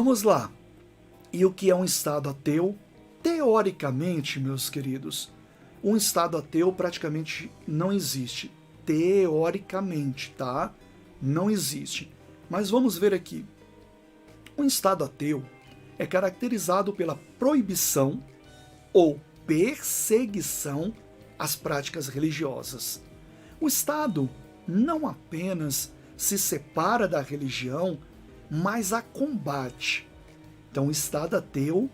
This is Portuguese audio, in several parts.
Vamos lá. E o que é um Estado ateu? Teoricamente, meus queridos, um Estado ateu praticamente não existe. Teoricamente, tá? Não existe. Mas vamos ver aqui. Um Estado ateu é caracterizado pela proibição ou perseguição às práticas religiosas. O Estado não apenas se separa da religião, mas a combate. Então, o Estado ateu,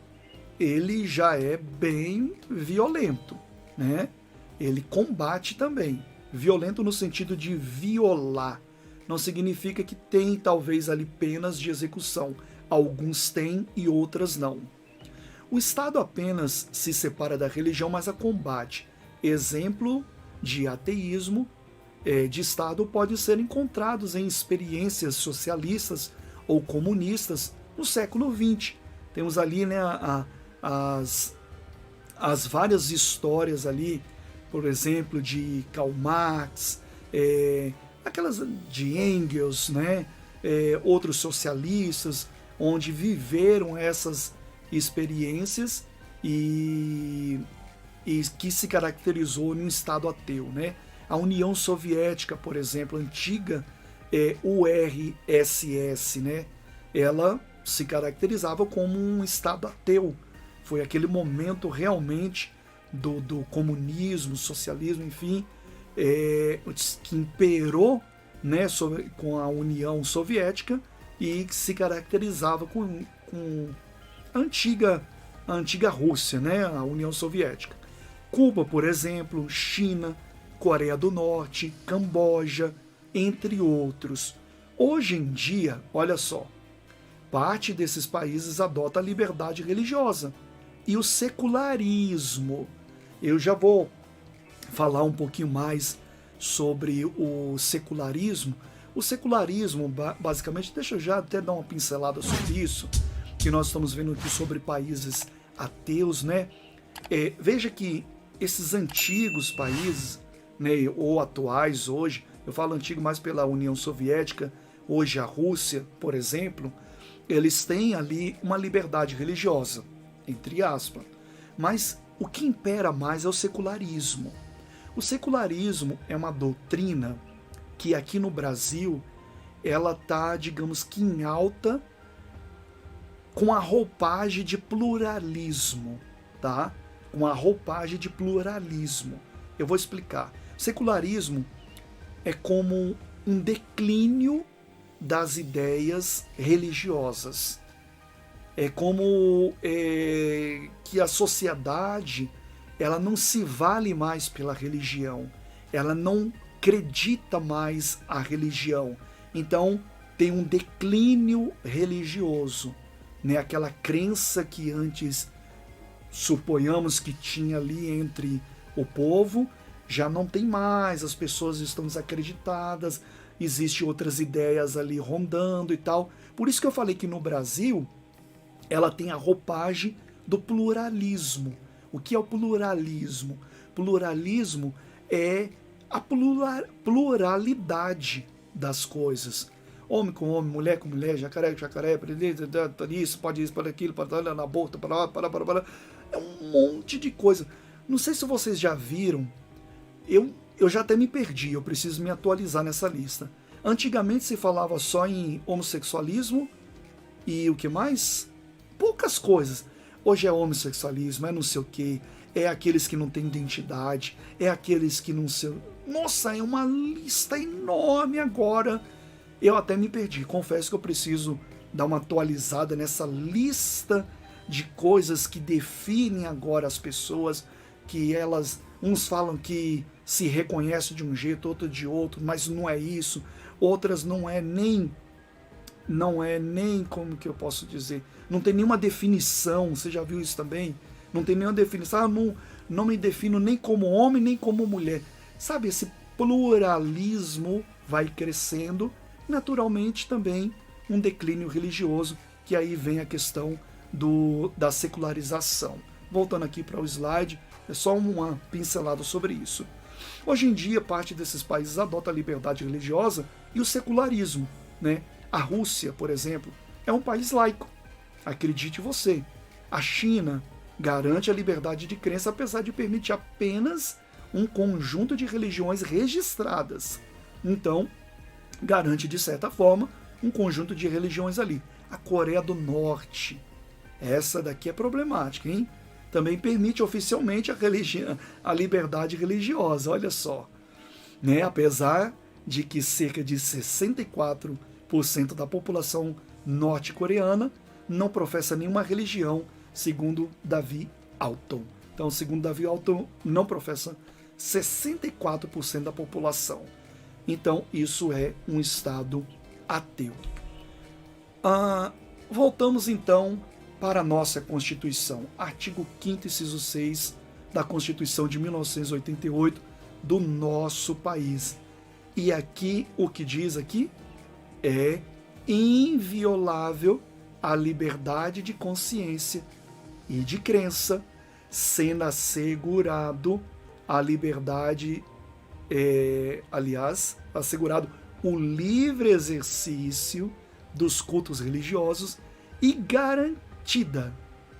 ele já é bem violento, né? Ele combate também. Violento no sentido de violar. Não significa que tem, talvez, ali penas de execução. Alguns têm e outras não. O Estado apenas se separa da religião, mas a combate. Exemplo de ateísmo de Estado pode ser encontrados em experiências socialistas ou comunistas no século XX. Temos ali, né, as várias histórias ali, por exemplo, de Karl Marx, aquelas de Engels, né, outros socialistas, onde viveram essas experiências e que se caracterizou num Estado ateu, né? A União Soviética, por exemplo, a antiga URSS, né? Ela se caracterizava como um Estado ateu. Foi aquele momento realmente do comunismo, socialismo, enfim, que imperou, né, com a União Soviética e que se caracterizava com a antiga Rússia, né, a União Soviética. Cuba, por exemplo, China, Coreia do Norte, Camboja, entre outros. Hoje em dia, olha só, parte desses países adota a liberdade religiosa e o secularismo. Eu já vou falar um pouquinho mais sobre o secularismo. O secularismo, basicamente, deixa eu já até dar uma pincelada sobre isso, que nós estamos vendo aqui sobre países ateus, né? Veja que esses antigos países, né, ou atuais hoje, eu falo antigo mais pela União Soviética, hoje a Rússia, por exemplo, eles têm ali uma liberdade religiosa, entre aspas, mas o que impera mais é o secularismo. O secularismo é uma doutrina que aqui no Brasil ela está, digamos que em alta, com a roupagem de pluralismo, tá? Com a roupagem de pluralismo. Eu vou explicar. Secularismo é como um declínio das ideias religiosas. É como que a sociedade ela não se vale mais pela religião. Ela não acredita mais a religião. Então tem um declínio religioso, né? Aquela crença que antes suponhamos que tinha ali entre o povo, já não tem mais, as pessoas estão desacreditadas, existem outras ideias ali rondando e tal. Por isso que eu falei que no Brasil ela tem a roupagem do pluralismo. O que é o pluralismo? Pluralismo é a pluralidade das coisas. Homem com homem, mulher com mulher, jacaré com jacaré, isso, pode isso, pode aquilo, pode dar na boca, para. É um monte de coisa. Não sei se vocês já viram, eu já até me perdi, eu preciso me atualizar nessa lista. Antigamente se falava só em homossexualismo e o que mais? Poucas coisas. Hoje é homossexualismo, é não sei o que, é aqueles que não têm identidade, é aqueles que não sei... Nossa, é uma lista enorme agora. Eu até me perdi, confesso que eu preciso dar uma atualizada nessa lista de coisas que definem agora as pessoas, que elas, uns falam que se reconhecem de um jeito, outro de outro, mas não é isso. Outras não é nem, como que eu posso dizer, não tem nenhuma definição, você já viu isso também? Não tem nenhuma definição, não me defino nem como homem, nem como mulher. Sabe, esse pluralismo vai crescendo, naturalmente também um declínio religioso, que aí vem a questão da secularização. Voltando aqui para o slide, é só uma pincelada sobre isso. Hoje em dia, parte desses países adota a liberdade religiosa e o secularismo, né? A Rússia, por exemplo, é um país laico, Acredite você, a China garante a liberdade de crença, apesar de permitir apenas um conjunto de religiões registradas. Então, garante, de certa forma, um conjunto de religiões ali. A Coreia do Norte, essa daqui é problemática, hein? Também permite oficialmente a liberdade religiosa, olha só. Né? Apesar de que cerca de 64% da população norte-coreana não professa nenhuma religião, segundo Davi Alton. Então, segundo Davi Alton, não professa 64% da população. Então, isso é um Estado ateu. Voltamos, então, para a nossa Constituição. Artigo 5º, inciso 6 da Constituição de 1988 do nosso país. E aqui, o que diz aqui é inviolável a liberdade de consciência e de crença, sendo assegurado a liberdade, assegurado o livre exercício dos cultos religiosos e garantida,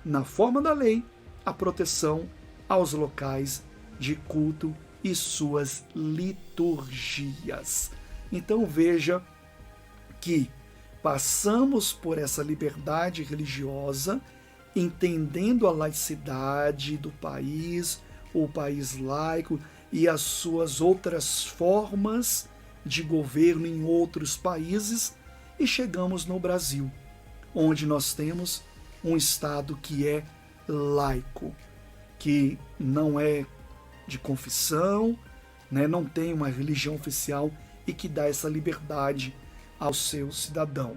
na forma da lei, a proteção aos locais de culto e suas liturgias. Então veja que passamos por essa liberdade religiosa, entendendo a laicidade do país, o país laico e as suas outras formas de governo em outros países, e chegamos no Brasil, onde nós temos um Estado que é laico, que não é de confissão, né, não tem uma religião oficial e que dá essa liberdade ao seu cidadão.